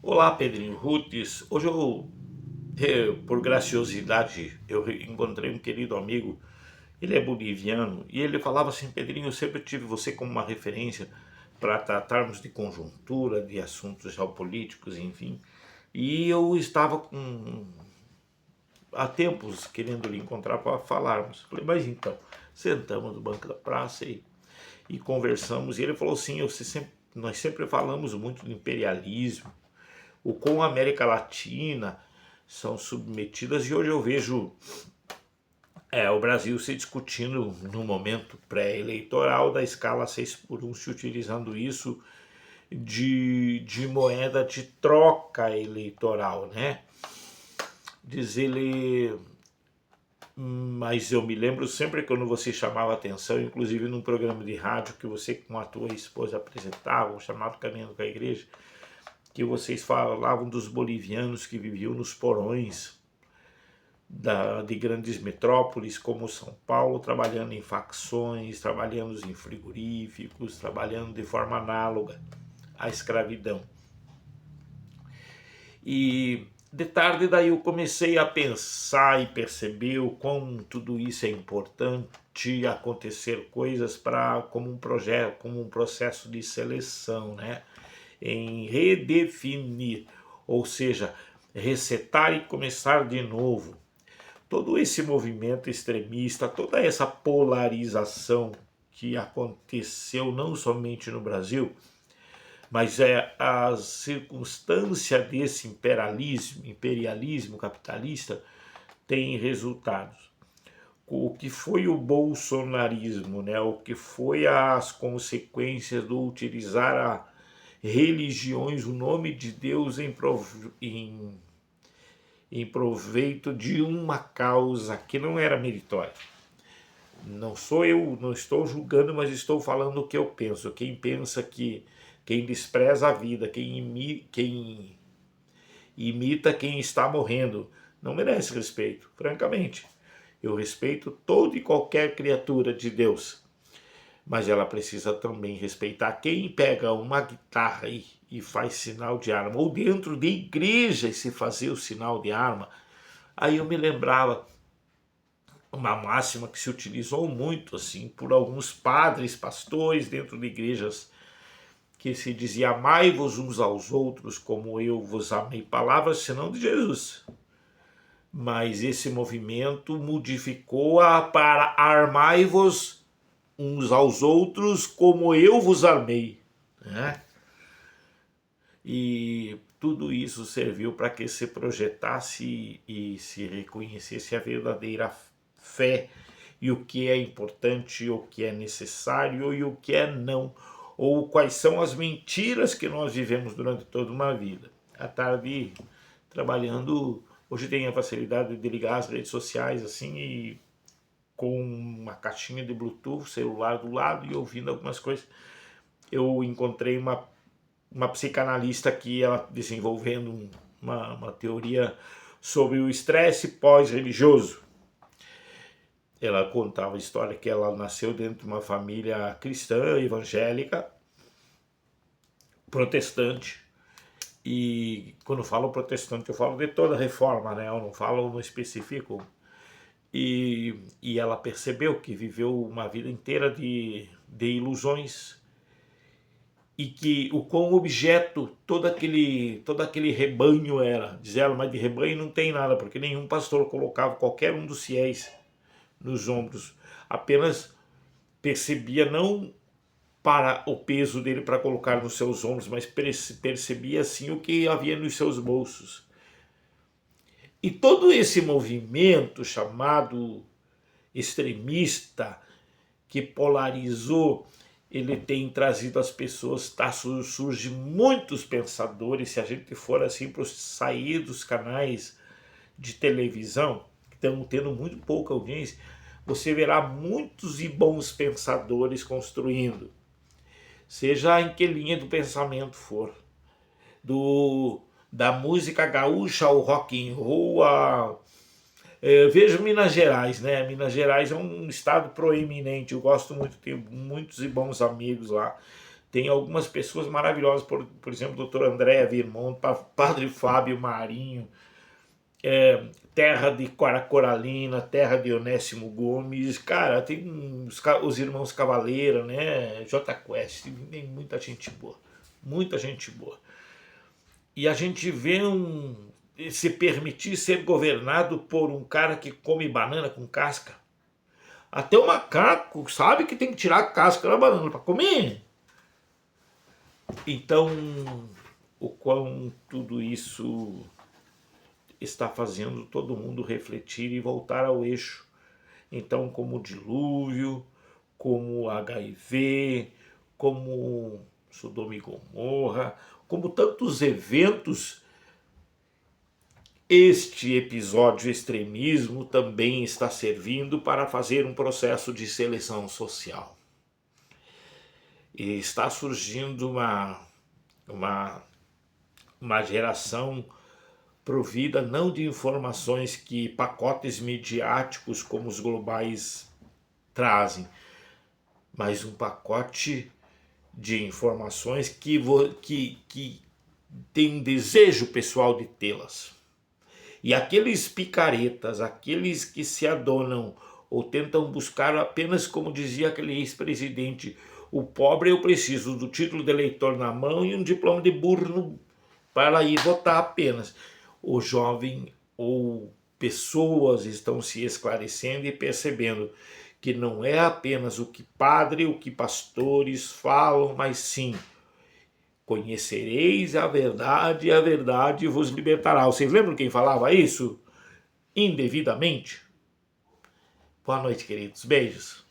Olá, Pedrinho Rutes. Hoje por graciosidade, eu encontrei um querido amigo. Ele é boliviano e ele falava assim: Pedrinho, eu sempre tive você como uma referência para tratarmos de conjuntura, de assuntos geopolíticos, enfim. E eu estava há tempos querendo lhe encontrar para falarmos. Falei, mas então, sentamos no banco da praça e conversamos. E ele falou assim: nós sempre falamos muito do imperialismo, o como a América Latina são submetidas, e hoje eu vejo o Brasil se discutindo no momento pré-eleitoral da escala 6 por 1, se utilizando isso de moeda de troca eleitoral, né? Diz ele, mas eu me lembro sempre quando você chamava atenção, inclusive num programa de rádio que você com a tua esposa apresentava, chamado Caminhando com a Igreja, que vocês falavam dos bolivianos que viviam nos porões de grandes metrópoles como São Paulo, trabalhando em facções, trabalhando em frigoríficos, trabalhando de forma análoga à escravidão. E de tarde daí eu comecei a pensar e perceber o quão tudo isso é importante, acontecer coisas como um projeto, como um processo de seleção, né? Em redefinir, ou seja, resetar e começar de novo. Todo esse movimento extremista, toda essa polarização que aconteceu não somente no Brasil, mas a circunstância desse imperialismo capitalista tem resultados. O que foi o bolsonarismo, né? O que foi as consequências do utilizar a religiões, o nome de Deus em proveito de uma causa que não era meritória. Não sou eu, não estou julgando, mas estou falando o que eu penso. Quem pensa que quem despreza a vida, quem imita quem está morrendo, não merece respeito, francamente. Eu respeito toda e qualquer criatura de Deus, mas ela precisa também respeitar quem pega uma guitarra e faz sinal de arma, ou dentro de igreja se fazer o sinal de arma. Aí eu me lembrava uma máxima que se utilizou muito assim por alguns padres, pastores dentro de igrejas, que se dizia: amai-vos uns aos outros como eu vos amei, palavras senão de Jesus. Mas esse movimento modificou-a para armai-vos uns aos outros como eu vos amei, né? E tudo isso serviu para que se projetasse e se reconhecesse a verdadeira fé e o que é importante, o que é necessário e o que é não, ou quais são as mentiras que nós vivemos durante toda uma vida. À tarde, trabalhando, hoje tem a facilidade de ligar as redes sociais assim e com uma caixinha de Bluetooth, celular do lado e ouvindo algumas coisas. Eu encontrei uma psicanalista que ela desenvolvendo uma teoria sobre o estresse pós-religioso. Ela contava a história que ela nasceu dentro de uma família cristã, evangélica, protestante. E quando falo protestante, eu falo de toda a reforma, né? Eu não falo no específico. E ela percebeu que viveu uma vida inteira de ilusões e que o quão objeto todo aquele rebanho era. Diz ela, mas de rebanho não tem nada, porque nenhum pastor colocava qualquer um dos fiéis nos ombros. Apenas percebia não para o peso dele para colocar nos seus ombros, mas percebia sim o que havia nos seus bolsos. E todo esse movimento chamado extremista, que polarizou, ele tem trazido as pessoas, surge muitos pensadores, se a gente for assim para sair dos canais de televisão, que estão tendo muito pouca audiência, você verá muitos e bons pensadores construindo, seja em que linha do pensamento for, da música gaúcha ao rock and roll, vejo Minas Gerais, né? Minas Gerais é um estado proeminente, eu gosto muito, tenho muitos e bons amigos lá. tem algumas pessoas maravilhosas, por exemplo, o doutor André Virmont, padre Fábio Marinho, terra de Coralina, terra de Onésimo Gomes, cara, tem os irmãos Cavaleira, né, J Quest, tem muita gente boa, muita gente boa. E a gente vê se permitir ser governado por um cara que come banana com casca. Até o macaco sabe que tem que tirar a casca da banana para comer. Então, o quão tudo isso está fazendo todo mundo refletir e voltar ao eixo. Então, como o dilúvio, como o HIV, como Sodoma e Gomorra, como tantos eventos, este episódio extremismo também está servindo para fazer um processo de seleção social. E está surgindo uma geração provida não de informações que pacotes midiáticos como os globais trazem, mas um pacote de informações que tem um desejo pessoal de tê-las. E aqueles picaretas, aqueles que se adonam ou tentam buscar apenas, como dizia aquele ex-presidente, o pobre eu preciso do título de eleitor na mão e um diploma de burro para ir votar apenas. O jovem ou pessoas estão se esclarecendo e percebendo que não é apenas o que padre, o que pastores falam, mas sim, conhecereis a verdade e a verdade vos libertará. Vocês lembram quem falava isso? Indevidamente? Boa noite, queridos. Beijos.